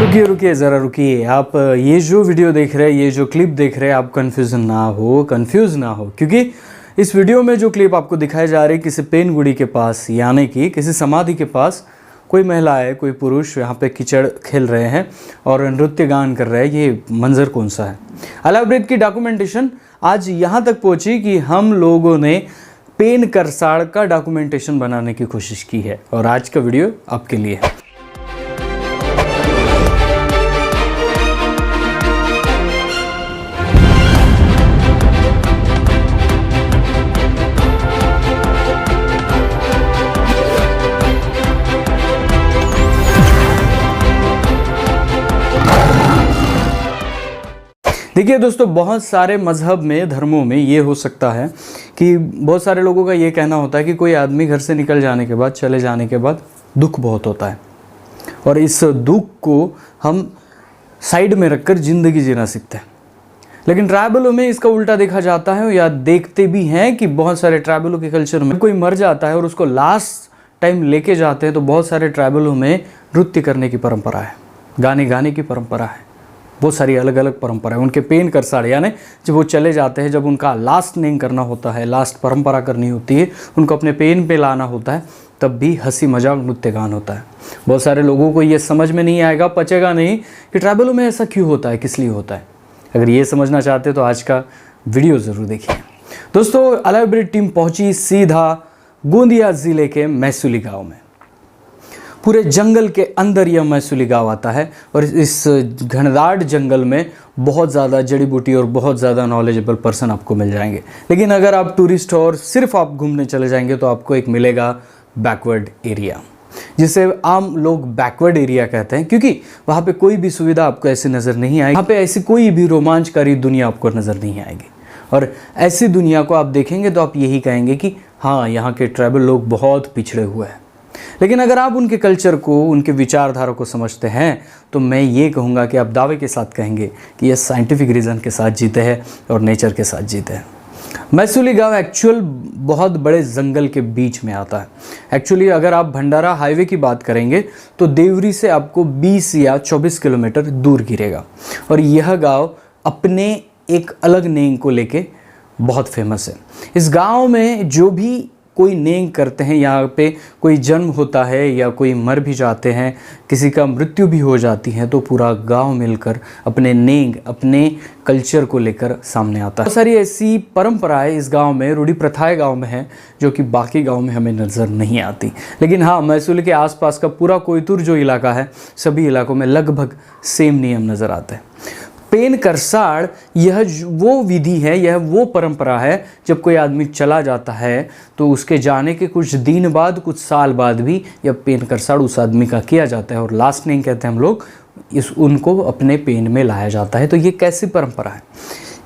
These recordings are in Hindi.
रुकिए रुकिए ज़रा रुकिए। आप ये जो वीडियो देख रहे हैं, ये जो क्लिप देख रहे हैं, आप कंफ्यूज ना हो, क्योंकि इस वीडियो में जो क्लिप आपको दिखाई जा रही है किसी पेनगुड़ी के पास, यानी कि किसी समाधि के पास कोई महिला है, कोई पुरुष यहाँ पे कीचड़ खेल रहे हैं और नृत्य गान कर रहे हैं। ये मंजर कौन सा है? अलाब्रेट की डॉक्यूमेंटेशन आज यहाँ तक पहुँची कि हम लोगों ने पेन करसाड़ का डॉक्यूमेंटेशन बनाने की कोशिश की है और आज का वीडियो आपके लिए है। देखिए दोस्तों, बहुत सारे मज़हब में, धर्मों में ये हो सकता है कि बहुत सारे लोगों का ये कहना होता है कि कोई आदमी घर से निकल जाने के बाद, चले जाने के बाद दुख बहुत होता है और इस दुख को हम साइड में रखकर ज़िंदगी जीना सीखते हैं। लेकिन ट्राइबलों में इसका उल्टा देखा जाता है, या देखते भी हैं कि बहुत सारे ट्राइबलों के कल्चर में कोई मर जाता है और उसको लास्ट टाइम लेके जाते हैं तो बहुत सारे ट्राइबलों में नृत्य करने की परंपरा है, गाने गाने की परंपरा है, बहुत सारी अलग अलग परंपरा है। उनके पेन करसाड़ यानी जब वो चले जाते हैं, जब उनका लास्ट नेम करना होता है, लास्ट परंपरा करनी होती है, उनको अपने पेन पे लाना होता है, तब भी हंसी मजाक नृत्य गान होता है। बहुत सारे लोगों को ये समझ में नहीं आएगा, पचेगा नहीं कि ट्राइबलों में ऐसा क्यों होता है, किस लिए होता है। अगर ये समझना चाहते तो आज का वीडियो ज़रूर देखिए। दोस्तों, अलाब्रेट टीम पहुँची सीधा गोंदिया ज़िले के मैसूली गाँव में। पूरे जंगल के अंदर यह मैसूली गांव आता है और इस घनदाट जंगल में बहुत ज़्यादा जड़ी बूटी और बहुत ज़्यादा नॉलेजेबल पर्सन आपको मिल जाएंगे। लेकिन अगर आप टूरिस्ट हो और सिर्फ आप घूमने चले जाएंगे तो आपको एक मिलेगा बैकवर्ड एरिया, जिसे आम लोग बैकवर्ड एरिया कहते हैं, क्योंकि वहाँ पे कोई भी सुविधा आपको ऐसी नज़र नहीं आएगी। वहाँ पे ऐसी कोई भी रोमांचकारी दुनिया आपको नज़र नहीं आएगी और ऐसी दुनिया को आप देखेंगे तो आप यही कहेंगे कि हाँ, यहाँ के ट्राइबल लोग बहुत पिछड़े हुए हैं। लेकिन अगर आप उनके कल्चर को, उनके विचारधारा को समझते हैं तो मैं ये कहूँगा कि आप दावे के साथ कहेंगे कि ये साइंटिफिक रीज़न के साथ जीते हैं और नेचर के साथ जीते हैं। मैसूली गांव एक्चुअल बहुत बड़े जंगल के बीच में आता है। एक्चुअली अगर आप भंडारा हाईवे की बात करेंगे तो देवरी से आपको 20 या 24 किलोमीटर दूर गिरेगा और यह गाँव अपने एक अलग नेम को लेके बहुत फेमस है। इस गाँव में जो भी कोई नेंग करते हैं, यहाँ पे कोई जन्म होता है या कोई मर भी जाते हैं, किसी का मृत्यु भी हो जाती है, तो पूरा गांव मिलकर अपने नेंग, अपने कल्चर को लेकर सामने आता है। बहुत सारी ऐसी परंपराएं इस गांव में, रूढ़ी प्रथाएं गांव में हैं जो कि बाकी गांव में हमें नज़र नहीं आती। लेकिन हाँ, मैसूली के आसपास का पूरा कोयतुर जो इलाका है, सभी इलाकों में लगभग सेम नियम नज़र आते हैं। पेन करसाड़ यह वो विधि है, यह वो परंपरा है, जब कोई आदमी चला जाता है तो उसके जाने के कुछ दिन बाद, कुछ साल बाद भी यह पेन करसाड़ उस आदमी का किया जाता है और लास्ट नेम कहते हैं हम लोग, उनको अपने पेन में लाया जाता है। तो ये कैसी परंपरा है,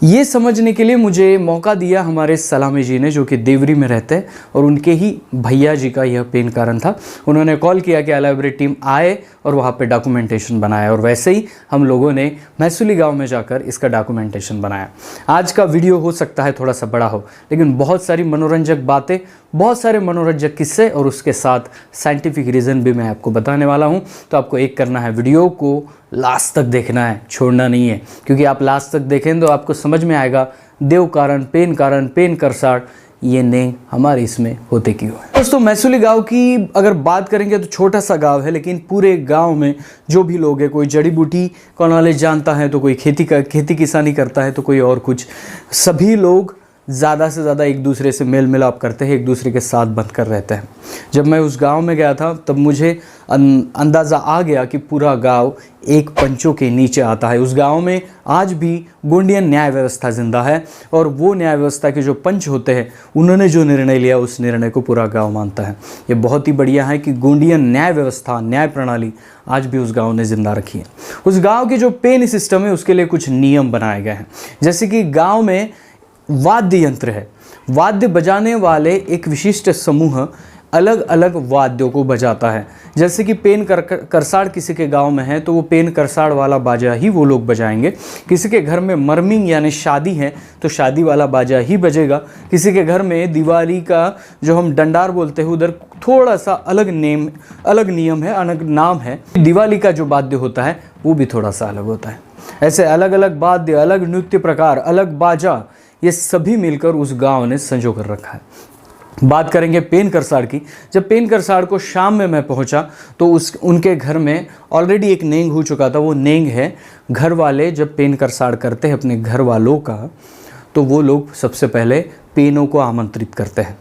ये समझने के लिए मुझे मौका दिया हमारे सलामी जी ने, जो कि देवरी में रहते हैं और उनके ही भैया जी का यह पेन कारण था। उन्होंने कॉल किया कि अलाब्रेट टीम आए और वहाँ पे डॉक्यूमेंटेशन बनाया और वैसे ही हम लोगों ने मैसूली गांव में जाकर इसका डॉक्यूमेंटेशन बनाया। आज का वीडियो हो सकता है थोड़ा सा बड़ा हो, लेकिन बहुत सारी मनोरंजक बातें, बहुत सारे मनोरंजक किस्से और उसके साथ साइंटिफिक रीज़न भी मैं आपको बताने वाला हूँ। तो आपको एक करना है, वीडियो को लास्ट तक देखना है, छोड़ना नहीं है, क्योंकि आप लास्ट तक देखें तो आपको समझ में आएगा देव कारण, पेन करसाड़ ये नेंग हमारे इसमें होते क्यों है। दोस्तों, मैसूली गांव की अगर बात करेंगे तो छोटा सा गांव है, लेकिन पूरे गांव में जो भी लोग हैं, कोई जड़ी बूटी का नॉलेज जानता है तो कोई खेती किसानी करता है तो कोई और कुछ, सभी लोग ज़्यादा से ज़्यादा एक दूसरे से मेल मिलाप करते हैं, एक दूसरे के साथ बंधकर रहते हैं। जब मैं उस गांव में गया था तब मुझे अंदाज़ा आ गया कि पूरा गांव एक पंचों के नीचे आता है। उस गांव में आज भी गोंडियन न्याय व्यवस्था जिंदा है और वो न्याय व्यवस्था के जो पंच होते हैं, उन्होंने जो निर्णय लिया उस निर्णय को पूरा गांव मानता है। ये बहुत ही बढ़िया है कि गोंडियन न्याय व्यवस्था, न्याय प्रणाली आज भी उस गाँव ने जिंदा रखी है। उस गाँव के जो पेन सिस्टम है उसके लिए कुछ नियम बनाए गए हैं, जैसे कि गाँव में वाद्य यंत्र है, वाद्य बजाने वाले एक विशिष्ट समूह अलग अलग वाद्यों को बजाता है। जैसे कि पेन करसाड़ किसी के गांव में है तो वो पेन करसाड़ वाला बाजा ही वो लोग बजाएंगे। किसी के घर में मरमिंग यानी शादी है तो शादी वाला बाजा ही बजेगा। किसी के घर में दिवाली का जो हम डंडार बोलते हैं उधर थोड़ा सा अलग नियम है, अलग नाम है। दिवाली का जो वाद्य होता है वो भी थोड़ा सा अलग होता है। ऐसे अलग अलग वाद्य, अलग नृत्य प्रकार, अलग बाजा, ये सभी मिलकर उस गांव ने संजो कर रखा है। बात करेंगे पेन करसाड़ की। जब पेन करसाड़ को शाम में मैं पहुंचा तो उनके घर में ऑलरेडी एक नेंग हो चुका था। वो नेंग है, घर वाले जब पेन करसाड़ करते हैं अपने घर वालों का, तो वो लोग सबसे पहले पेनों को आमंत्रित करते हैं,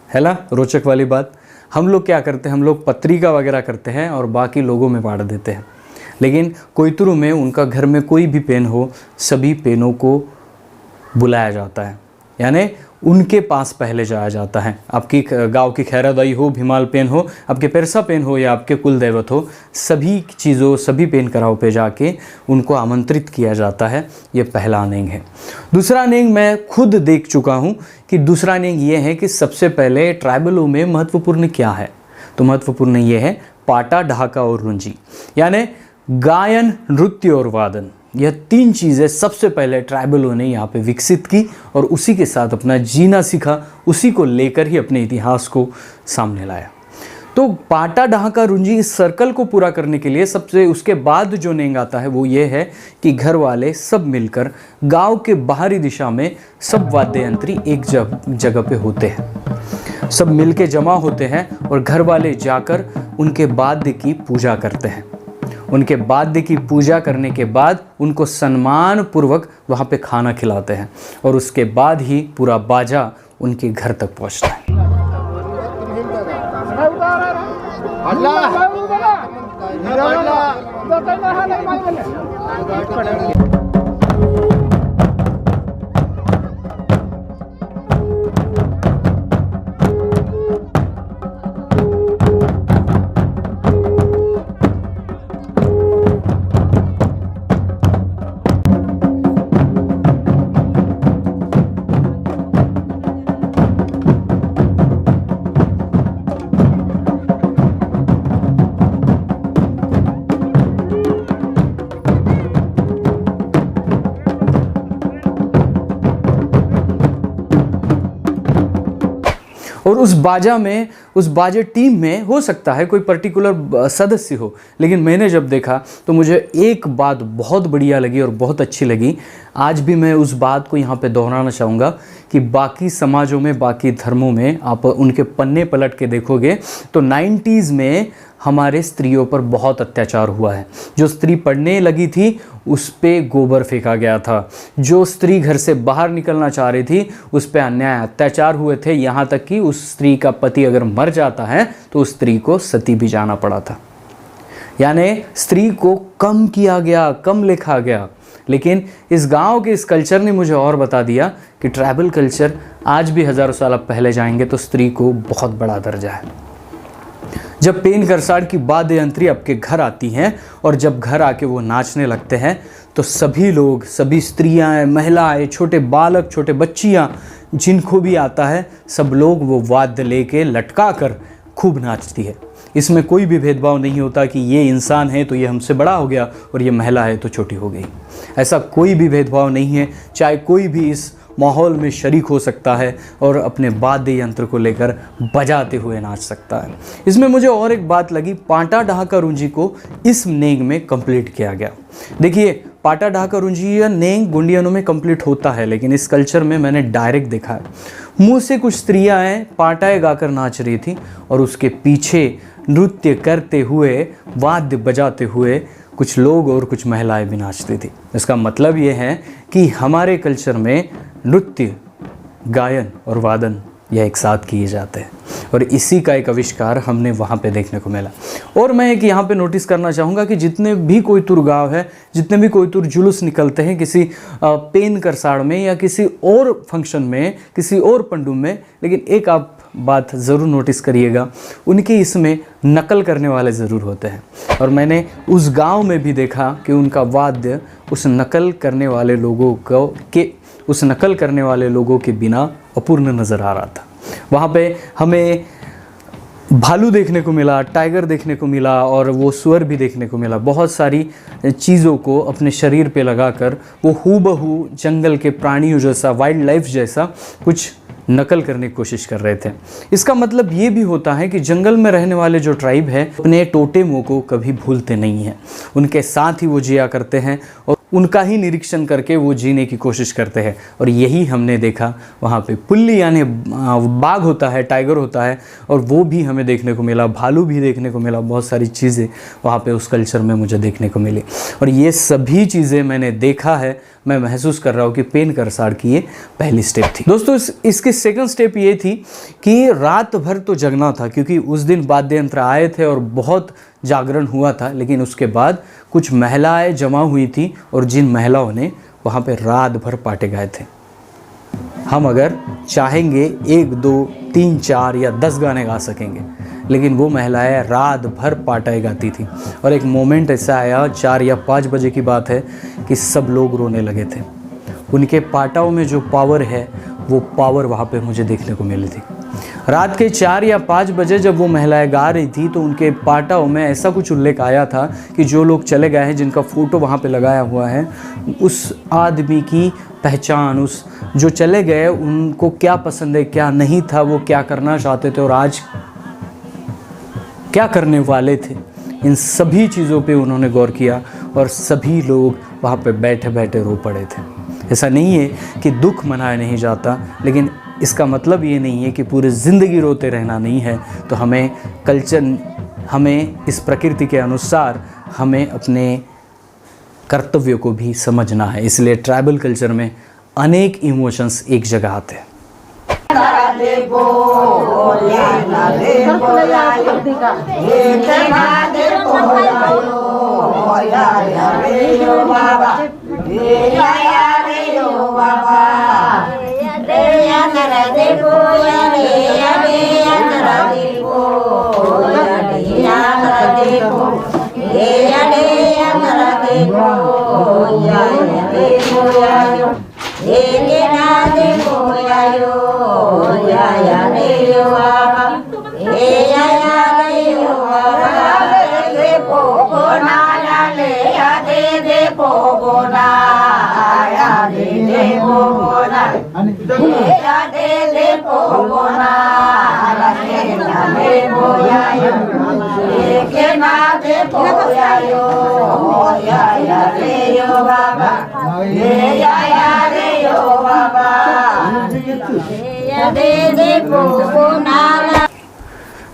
है ना। रोचक वाली बात। हम लोग क्या करते हैं, हम लोग पत्रिका वगैरह करते हैं और बाकी लोगों में बांट देते हैं, लेकिन कोयतुरु में उनका घर में कोई भी पेन हो, सभी पेनों को बुलाया जाता है, यानी उनके पास पहले जाया जाता है। आपकी गांव की खैरादाई हो, भीमाल पेन हो, आपके पेरसा पेन हो या आपके कुल दैवत हो, सभी चीज़ों, सभी पेन कराव पे जाके उनको आमंत्रित किया जाता है। ये पहला नेंग है। दूसरा नेंग मैं खुद देख चुका हूँ कि दूसरा नेंग ये है कि सबसे पहले ट्राइबलों में महत्वपूर्ण क्या है, तो महत्वपूर्ण ये है पाटा, ढाका और रुंजी, यानी गायन, नृत्य और वादन। यह तीन चीज़ें सबसे पहले ट्राइबलों ने यहाँ पे विकसित की और उसी के साथ अपना जीना सीखा, उसी को लेकर ही अपने इतिहास को सामने लाया। तो पाटा, ढाका, रुंजी इस सर्कल को पूरा करने के लिए सबसे उसके बाद जो नेंग आता है वो ये है कि घर वाले सब मिलकर गांव के बाहरी दिशा में सब वाद्य यंत्री एक जगह पे होते हैं, सब मिलके जमा होते हैं और घर वाले जाकर उनके वाद्य की पूजा करते हैं। उनके वाद्य की पूजा करने के बाद उनको सम्मान पूर्वक वहाँ पे खाना खिलाते हैं और उसके बाद ही पूरा बाजा उनके घर तक पहुँचता है। और उस बाजे टीम में हो सकता है कोई पर्टिकुलर सदस्य हो, लेकिन मैंने जब देखा तो मुझे एक बात बहुत बढ़िया लगी और बहुत अच्छी लगी। आज भी मैं उस बात को यहाँ पे दोहराना चाहूँगा कि बाकी समाजों में, बाकी धर्मों में आप उनके पन्ने पलट के देखोगे तो 90s में हमारे स्त्रियों पर बहुत अत्याचार हुआ है। जो स्त्री पढ़ने लगी थी उस पे गोबर फेंका गया था, जो स्त्री घर से बाहर निकलना चाह रही थी उस पे अन्याय अत्याचार हुए थे, यहाँ तक कि उस स्त्री का पति अगर मर जाता है तो उस स्त्री को सती भी जाना पड़ा था। यानी स्त्री को कम किया गया, कम लिखा गया। लेकिन इस गांव के इस कल्चर ने मुझे और बता दिया कि ट्राइबल कल्चर आज भी हज़ारों साल पहले जाएंगे तो स्त्री को बहुत बड़ा दर्जा है। जब पेन करसाड़ की वाद्य यंत्री आपके घर आती हैं और जब घर आके वो नाचने लगते हैं तो सभी लोग, सभी स्त्रियां, महिलाएं, छोटे बालक, छोटे बच्चियां, जिनको भी आता है, सब लोग वो वाद्य लेके लटका कर खूब नाचती है। इसमें कोई भी भेदभाव नहीं होता कि ये इंसान है तो ये हमसे बड़ा हो गया और ये महिला है तो छोटी हो गई। ऐसा कोई भी भेदभाव नहीं है। चाहे कोई भी इस माहौल में शरीक हो सकता है और अपने वाद्य यंत्र को लेकर बजाते हुए नाच सकता है। इसमें मुझे और एक बात लगी, पाटा, ढाका, रुंजी को इस नेंग में कंप्लीट किया गया। देखिए, पाटा, ढाका, रुंजी या नेंग गुंडियानों में कंप्लीट होता है, लेकिन इस कल्चर में मैंने डायरेक्ट देखा है। मुंह से कुछ स्त्रियां हैं पाटाएं गाकर नाच रही थी और उसके पीछे नृत्य करते हुए, वाद्य बजाते हुए कुछ लोग और कुछ महिलाएं भी नाचती थी। इसका मतलब ये है कि हमारे कल्चर में नृत्य, गायन और वादन यह एक साथ किए जाते हैं और इसी का एक आविष्कार हमने वहाँ पे देखने को मिला। और मैं एक यहाँ पे नोटिस करना चाहूँगा कि जितने भी कोयतुर गाँव है, जितने भी कोयतुर जुलूस निकलते हैं किसी पेन करसाड़ में या किसी और फंक्शन में, किसी और पंडुम में, लेकिन एक आप बात ज़रूर नोटिस करिएगा, उनके इसमें नकल करने वाले ज़रूर होते हैं। और मैंने उस गांव में भी देखा कि उनका वाद्य उस नकल करने वाले लोगों के बिना अपूर्ण नज़र आ रहा था। वहाँ पे हमें भालू देखने को मिला, टाइगर देखने को मिला और वो सुअर भी देखने को मिला। बहुत सारी चीज़ों को अपने शरीर पे लगाकर वो हूबहू जंगल के प्राणियों जैसा, वाइल्ड लाइफ जैसा कुछ नकल करने की कोशिश कर रहे थे। इसका मतलब ये भी होता है कि जंगल में रहने वाले जो ट्राइब है अपने टोटेमों को कभी भूलते नहीं हैं, उनके साथ ही वो जिया करते हैं और उनका ही निरीक्षण करके वो जीने की कोशिश करते हैं। और यही हमने देखा वहाँ पे। पुल्ली यानी बाघ होता है, टाइगर होता है, और वो भी हमें देखने को मिला, भालू भी देखने को मिला, बहुत सारी चीज़ें वहाँ पे उस कल्चर में मुझे देखने को मिली। और ये सभी चीज़ें मैंने देखा है, मैं महसूस कर रहा हूँ कि पेन करसाड़ की ये पहली स्टेप थी। दोस्तों इसकी सेकंड स्टेप ये थी कि रात भर तो जगना था, क्योंकि उस दिन वाद्य यंत्र आए थे और बहुत जागरण हुआ था। लेकिन उसके बाद कुछ महिलाएं जमा हुई थी और जिन महिलाओं ने वहाँ पे रात भर पाटे गाए थे। हम अगर चाहेंगे 1, 2, 3, 4 या 10 गाने गा सकेंगे, लेकिन वो महिलाएं रात भर पाटे गाती थी। और एक मोमेंट ऐसा आया, 4 या 5 बजे की बात है, कि सब लोग रोने लगे थे। उनके पाटाओं में जो पावर है वो पावर वहाँ पे मुझे देखने को मिली थी। रात के 4 या 5 बजे जब वो महिलाएं गा रही थी तो उनके पाटाओं में ऐसा कुछ उल्लेख आया था कि जो लोग चले गए हैं, जिनका फ़ोटो वहाँ पे लगाया हुआ है, उस आदमी की पहचान, उस जो चले गए उनको क्या पसंद है, क्या नहीं था, वो क्या करना चाहते थे और आज क्या करने वाले थे, इन सभी चीज़ों पे उन्होंने गौर किया। और सभी लोग वहाँ पे बैठे बैठे रो पड़े थे। ऐसा नहीं है कि दुख मनाया नहीं जाता, लेकिन इसका मतलब ये नहीं है कि पूरी ज़िंदगी रोते रहना नहीं है। तो हमें इस प्रकृति के अनुसार हमें अपने कर्तव्यों को भी समझना है। इसलिए ट्राइबल कल्चर में अनेक इमोशंस एक जगह आते हैं।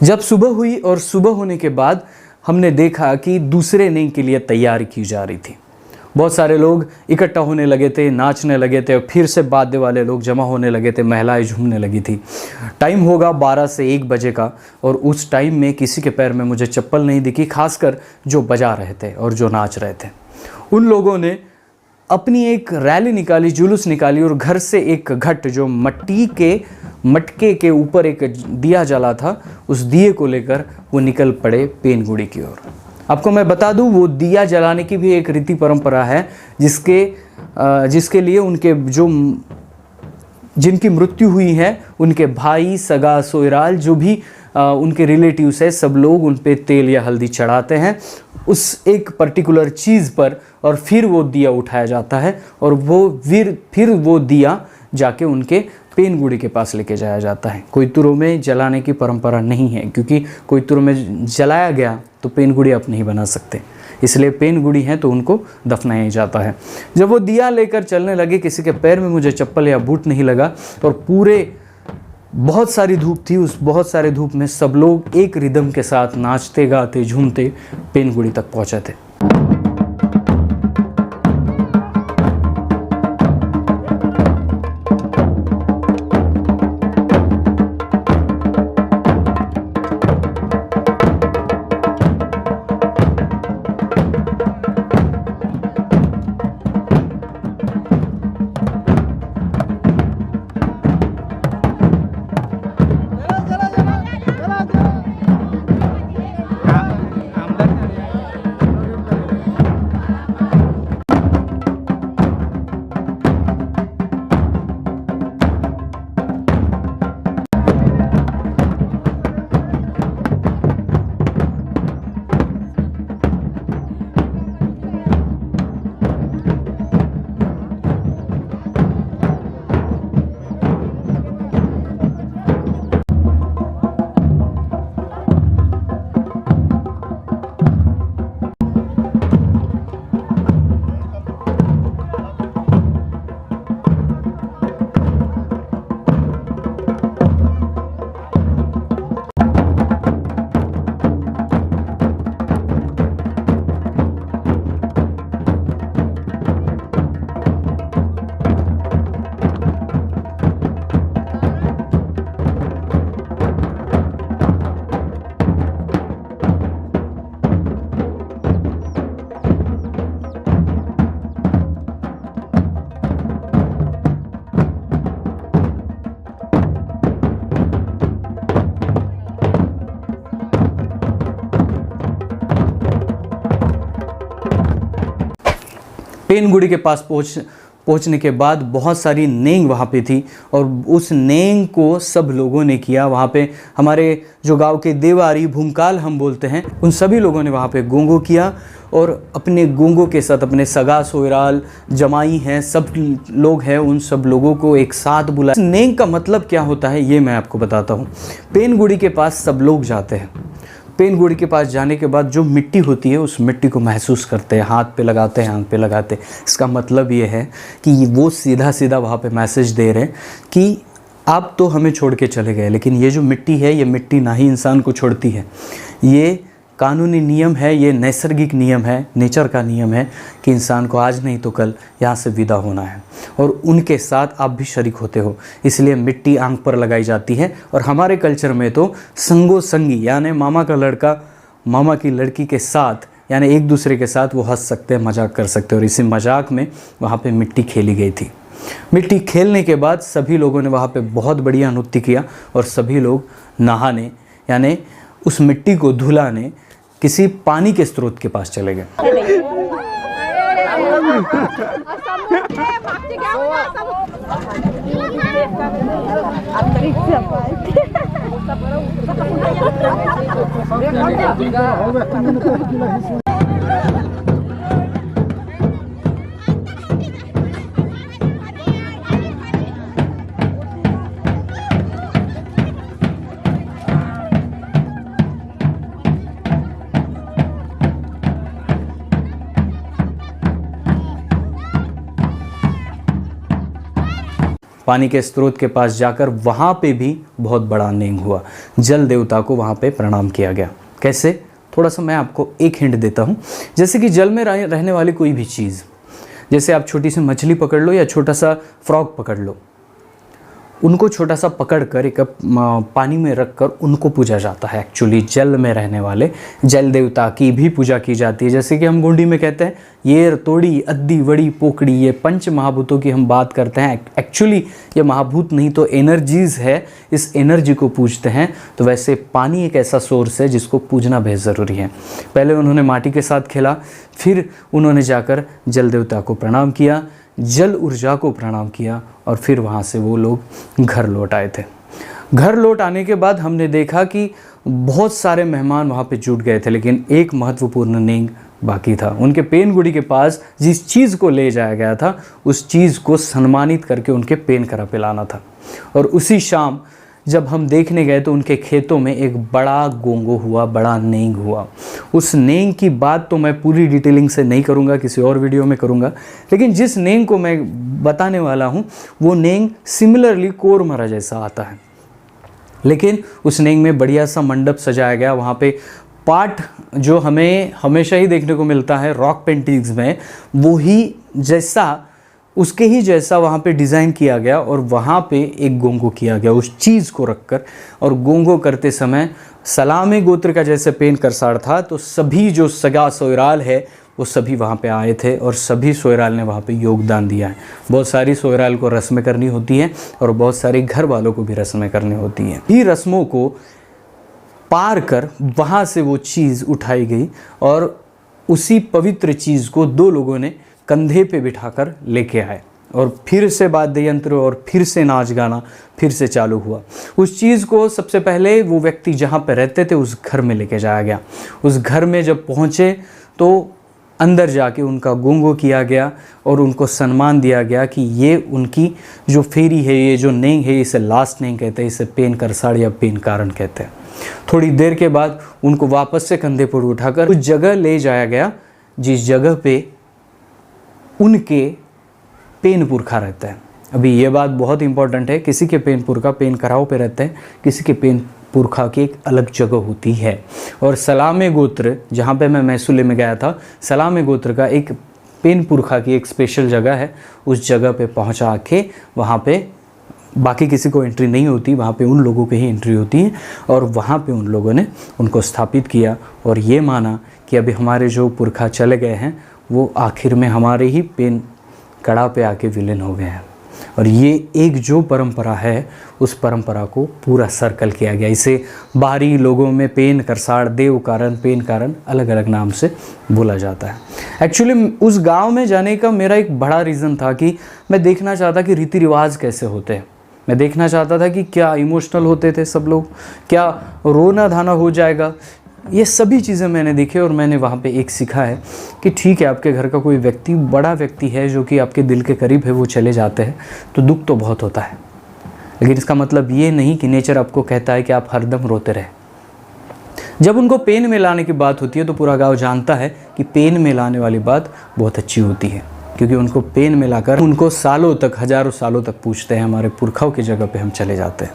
जब सुबह हुई और सुबह होने के बाद हमने देखा कि दूसरे नई के लिए तैयारी की जा रही थी। बहुत सारे लोग इकट्ठा होने लगे थे, नाचने लगे थे, और फिर से वाद्य वाले लोग जमा होने लगे थे, महिलाएं झूमने लगी थी। टाइम होगा 12 से 1 बजे का, और उस टाइम में किसी के पैर में मुझे चप्पल नहीं दिखी, खासकर जो बजा रहे थे और जो नाच रहे थे। उन लोगों ने अपनी एक रैली निकाली, जुलूस निकाली, और घर से एक घट जो मटके के ऊपर एक दिया जला था, उस दिए को लेकर वो निकल पड़े पेनगुड़ी की ओर। आपको मैं बता दूं, वो दिया जलाने की भी एक रीति परंपरा है जिसके लिए उनके जिनकी मृत्यु हुई है, उनके भाई, सगा, सोइराल, जो भी उनके रिलेटिव्स है, सब लोग उन पे तेल या हल्दी चढ़ाते हैं उस एक पर्टिकुलर चीज़ पर, और फिर वो दिया उठाया जाता है और वो फिर वो दिया जाके उनके पेनगुड़ी के पास लेके जाया जाता है। कोयतुरों में जलाने की परंपरा नहीं है, क्योंकि कोयतुरों में जलाया गया तो पेनगुड़ी आप नहीं बना सकते, इसलिए पेनगुड़ी है तो उनको दफनाया जाता है। जब वो दिया लेकर चलने लगे, किसी के पैर में मुझे चप्पल या बूट नहीं लगा, और पूरे बहुत सारी धूप थी, उस बहुत सारे धूप में सब लोग एक रिदम के साथ नाचते गाते झूमते पेनगुड़ी तक पहुँचे थे। पेनगुड़ी के पास पहुंचने के बाद बहुत सारी नेंग वहाँ पे थी और उस नेंग को सब लोगों ने किया। वहाँ पे हमारे जो गांव के देवारी भूमकाल हम बोलते हैं, उन सभी लोगों ने वहाँ पे गोंगो किया और अपने गोंगो के साथ अपने सगा सोयराल जमाई हैं, सब लोग हैं, उन सब लोगों को एक साथ बुलाया। नेंग का मतलब क्या होता है ये मैं आपको बताता हूँ। पेनगुड़ी के पास सब लोग जाते हैं। पेनगुड़ी के पास जाने के बाद जो मिट्टी होती है उस मिट्टी को महसूस करते हैं, हाथ पे लगाते हैं, आंख पे लगाते हैं। इसका मतलब ये है कि वो सीधा सीधा वहाँ पे मैसेज दे रहे हैं कि आप तो हमें छोड़ के चले गए, लेकिन ये जो मिट्टी है ये मिट्टी ना ही इंसान को छोड़ती है। ये कानूनी नियम है, ये नैसर्गिक नियम है, नेचर का नियम है कि इंसान को आज नहीं तो कल यहाँ से विदा होना है और उनके साथ आप भी शरीक होते हो। इसलिए मिट्टी आंख पर लगाई जाती है। और हमारे कल्चर में तो संगो संगी यानी मामा का लड़का मामा की लड़की के साथ यानी एक दूसरे के साथ वो हंस सकते हैं, मजाक कर सकते हैं और इसी मजाक में वहाँ पे मिट्टी खेली गई थी। मिट्टी खेलने के बाद सभी लोगों ने वहाँ पे बहुत बढ़िया नृत्य किया और सभी लोग नहाने यानी उस मिट्टी को धुलाने किसी पानी के स्रोत के पास चले गए। पानी के स्रोत के पास जाकर वहाँ पे भी बहुत बड़ा नेंग हुआ। जल देवता को वहाँ पे प्रणाम किया गया। कैसे? थोड़ा सा मैं आपको एक हिंट देता हूँ। जैसे कि जल में रहने वाली कोई भी चीज़, जैसे आप छोटी सी मछली पकड़ लो या छोटा सा फ्रॉग पकड़ लो, उनको छोटा सा पकड़ कर एक पानी में रख कर उनको पूजा जाता है। एक्चुअली जल में रहने वाले जल देवता की भी पूजा की जाती है। जैसे कि हम गोंडी में कहते हैं ये तोड़ी अद्दी वड़ी पोकड़ी, ये पंच महाभूतों की हम बात करते हैं। एक्चुअली ये महाभूत नहीं तो एनर्जीज़ है, इस एनर्जी को पूजते हैं। तो वैसे पानी एक ऐसा सोर्स है जिसको पूजना बेहद ज़रूरी है। पहले उन्होंने माटी के साथ खेला, फिर उन्होंने जाकर जल देवता को प्रणाम किया, जल ऊर्जा को प्रणाम किया और फिर वहाँ से वो लोग घर लौट आए थे। घर लौट आने के बाद हमने देखा कि बहुत सारे मेहमान वहाँ पे जुट गए थे, लेकिन एक महत्वपूर्ण नेंग बाकी था। उनके पेनगुड़ी के पास जिस चीज़ को ले जाया गया था उस चीज़ को सम्मानित करके उनके पेन करा पिलाना था। और उसी शाम जब हम देखने गए तो उनके खेतों में एक बड़ा गोंगो हुआ, बड़ा नेंग हुआ। उस नेंग की बात तो मैं पूरी डिटेलिंग से नहीं करूँगा, किसी और वीडियो में करूँगा, लेकिन जिस नेंग को मैं बताने वाला हूँ वो नेंग सिमिलरली कोरमरा जैसा आता है, लेकिन उस नेंग में बढ़िया सा मंडप सजाया गया। वहाँ पे पाठ जो हमें हमेशा ही देखने को मिलता है रॉक पेंटिंग्स में, वो ही जैसा उसके ही जैसा वहाँ पे डिज़ाइन किया गया और वहाँ पे एक गोंगो किया गया उस चीज़ को रखकर। और गोंगो करते समय सलामे गोत्र का जैसे पेन करसाड़ था, तो सभी जो सगा सोयराल है वो सभी वहाँ पे आए थे और सभी सोयराल ने वहाँ पे योगदान दिया है। बहुत सारी सोयराल को रस्में करनी होती हैं और बहुत सारी घर वालों को भी रस्में करनी होती हैं। ये रस्मों को पार कर वहाँ से वो चीज़ उठाई गई और उसी पवित्र चीज़ को दो लोगों ने कंधे पे बिठाकर लेके आए और फिर से वाद्य यंत्र और फिर से नाच गाना फिर से चालू हुआ। उस चीज़ को सबसे पहले वो व्यक्ति जहाँ पे रहते थे उस घर में लेके जाया गया। उस घर में जब पहुँचे तो अंदर जाके उनका गोंगो किया गया और उनको सम्मान दिया गया कि ये उनकी जो फेरी है, ये जो नेंग है, इसे लास्ट नेंग कहते हैं, इसे पेन करसाड़ या पेन कारण कहते हैं। थोड़ी देर के बाद उनको वापस से कंधे पर उठाकर उस जगह ले जाया गया जिस जगह पे उनके पेन पुरखा रहता है। अभी ये बात बहुत इंपॉर्टेंट है, किसी के पेन पुरखा पेन कराव पे रहते हैं, किसी के पेन पुरखा की एक अलग जगह होती है। और सलामे गोत्र जहाँ पे मैं मैसूले में गया था, सलामे गोत्र का एक पेन पुरखा की एक स्पेशल जगह है। उस जगह पे पहुँचा के वहाँ पे बाकी किसी को एंट्री नहीं होती, वहाँ पे उन लोगों पे ही एंट्री होती है और वहाँ पे उन लोगों ने उनको स्थापित किया और ये माना कि अभी हमारे जो पुरखा चले गए हैं वो आखिर में हमारे ही पेन कड़ा पे आके विलीन हो गए हैं। और ये एक जो परंपरा है उस परंपरा को पूरा सर्कल किया गया। इसे बाहरी लोगों में पेन करसाड़, देव कारण, पेन कारण अलग अलग नाम से बोला जाता है। एक्चुअली उस गांव में जाने का मेरा एक बड़ा रीज़न था कि मैं देखना चाहता कि रीति रिवाज कैसे होते हैं। मैं देखना चाहता था कि क्या इमोशनल होते थे सब लोग, क्या रोना धाना हो जाएगा। ये सभी चीज़ें मैंने देखी और मैंने वहाँ पे एक सीखा है कि ठीक है, आपके घर का कोई व्यक्ति, बड़ा व्यक्ति है जो कि आपके दिल के करीब है, वो चले जाते हैं तो दुख तो बहुत होता है, लेकिन इसका मतलब ये नहीं कि नेचर आपको कहता है कि आप हरदम रोते रहे। जब उनको पेन में लाने की बात होती है तो पूरा गांव जानता है कि पेन में लाने वाली बात बहुत अच्छी होती है, क्योंकि उनको पेन में लाकर उनको सालों तक, हजारों सालों तक पूछते हैं, हमारे पुरखाओं की जगह पे हम चले जाते हैं,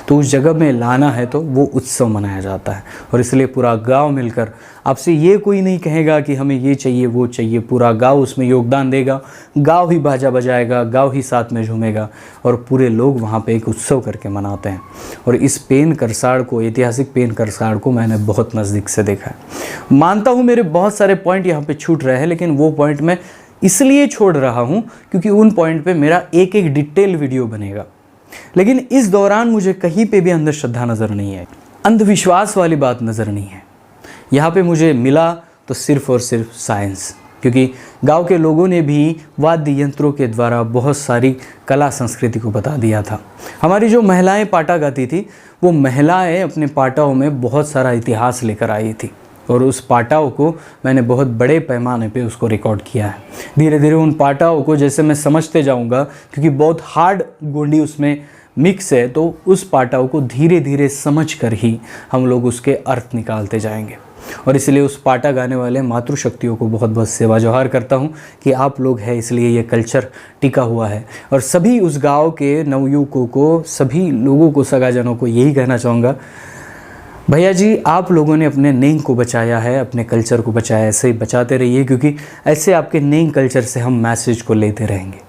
तो उस जगह में लाना है तो वो उत्सव मनाया जाता है। और इसलिए पूरा गांव मिलकर, आपसे ये कोई नहीं कहेगा कि हमें ये चाहिए वो चाहिए, पूरा गांव उसमें योगदान देगा, गांव ही बाजा बजाएगा, गांव ही साथ में झूमेगा और पूरे लोग वहाँ पे एक उत्सव करके मनाते हैं। और इस पेन करसाड़ को, ऐतिहासिक पेन करसाड़ को मैंने बहुत नज़दीक से देखा है। मानता हूँ मेरे बहुत सारे पॉइंट यहाँ पर छूट रहे हैं, लेकिन वो पॉइंट मैं इसलिए छोड़ रहा हूँ क्योंकि उन पॉइंट पे मेरा एक एक डिटेल वीडियो बनेगा। लेकिन इस दौरान मुझे कहीं पे भी अंधश्रद्धा नज़र नहीं है, अंधविश्वास वाली बात नज़र नहीं है। यहाँ पे मुझे मिला तो सिर्फ़ और सिर्फ साइंस, क्योंकि गांव के लोगों ने भी वाद्य यंत्रों के द्वारा बहुत सारी कला संस्कृति को बता दिया था। हमारी जो महिलाएं पाटा गाती थी, वो महिलाएं अपने पाटाओं में बहुत सारा इतिहास लेकर आई थी और उस पाटाओं को मैंने बहुत बड़े पैमाने पे उसको रिकॉर्ड किया है। धीरे धीरे उन पाटाओं को जैसे मैं समझते जाऊंगा, क्योंकि बहुत हार्ड गोंडी उसमें मिक्स है, तो उस पाटाओं को धीरे धीरे समझ कर ही हम लोग उसके अर्थ निकालते जाएंगे। और इसलिए उस पाटा गाने वाले मातृशक्तियों को बहुत बहुत सेवा जोहार करता हूँ कि आप लोग हैं, इसलिए ये कल्चर टिका हुआ है। और सभी उस गाँव के नवयुवकों को, सभी लोगों को, सगाजनों को यही कहना चाहूँगा, भैया जी आप लोगों ने अपने नेंग को बचाया है, अपने कल्चर को बचाया है, ऐसे ही बचाते रहिए, क्योंकि ऐसे आपके नेंग कल्चर से हम मैसेज को लेते रहेंगे।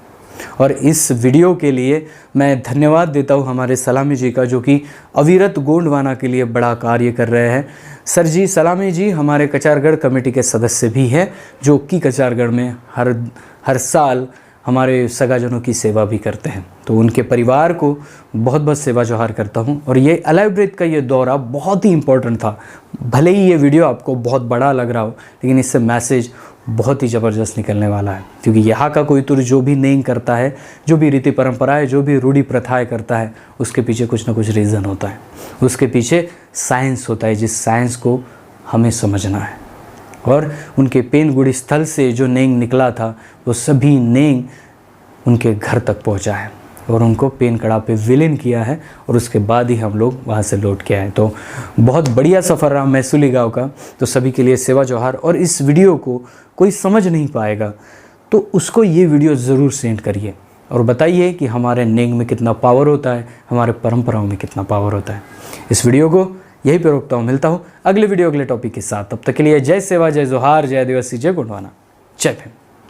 और इस वीडियो के लिए मैं धन्यवाद देता हूँ हमारे सलामी जी का, जो कि अविरत गोंडवाना के लिए बड़ा कार्य कर रहे हैं। सर जी, सलामी जी हमारे कचारगढ़ कमेटी के सदस्य भी हैं, जो कि कचारगढ़ में हर साल हमारे सगाजनों की सेवा भी करते हैं। तो उनके परिवार को बहुत बहुत सेवा जोहार करता हूं। और ये अलाइव ब्रेथ का ये दौरा बहुत ही इम्पोर्टेंट था। भले ही ये वीडियो आपको बहुत बड़ा लग रहा हो, लेकिन इससे मैसेज बहुत ही ज़बरदस्त निकलने वाला है, क्योंकि यहाँ का कोई तुर जो भी नेंग करता है, जो भी रीति परंपराएं, जो भी रूढ़ी प्रथाएं करता है, उसके पीछे कुछ ना कुछ रीज़न होता है, उसके पीछे साइंस होता है, जिस साइंस को हमें समझना है। और उनके पेन गुड़ी स्थल से जो नेंग निकला था, वो सभी नेंग उनके घर तक पहुंचा है और उनको पेन कड़ा पे विलीन किया है, और उसके बाद ही हम लोग वहाँ से लौट के आए। तो बहुत बढ़िया सफ़र रहा मैसूली गांव का। तो सभी के लिए सेवा जोहार। और इस वीडियो को कोई समझ नहीं पाएगा तो उसको ये वीडियो ज़रूर सेंड करिए और बताइए कि हमारे नेंग में कितना पावर होता है, हमारे परंपराओं में कितना पावर होता है। इस वीडियो को यहीं पर रोकता हूँ, मिलता हूँ अगले वीडियो अगले टॉपिक के साथ। तब तक के लिए जय सेवा, जय जोहार, जय आदिवासी, जय गोंडवाना, जय भीम।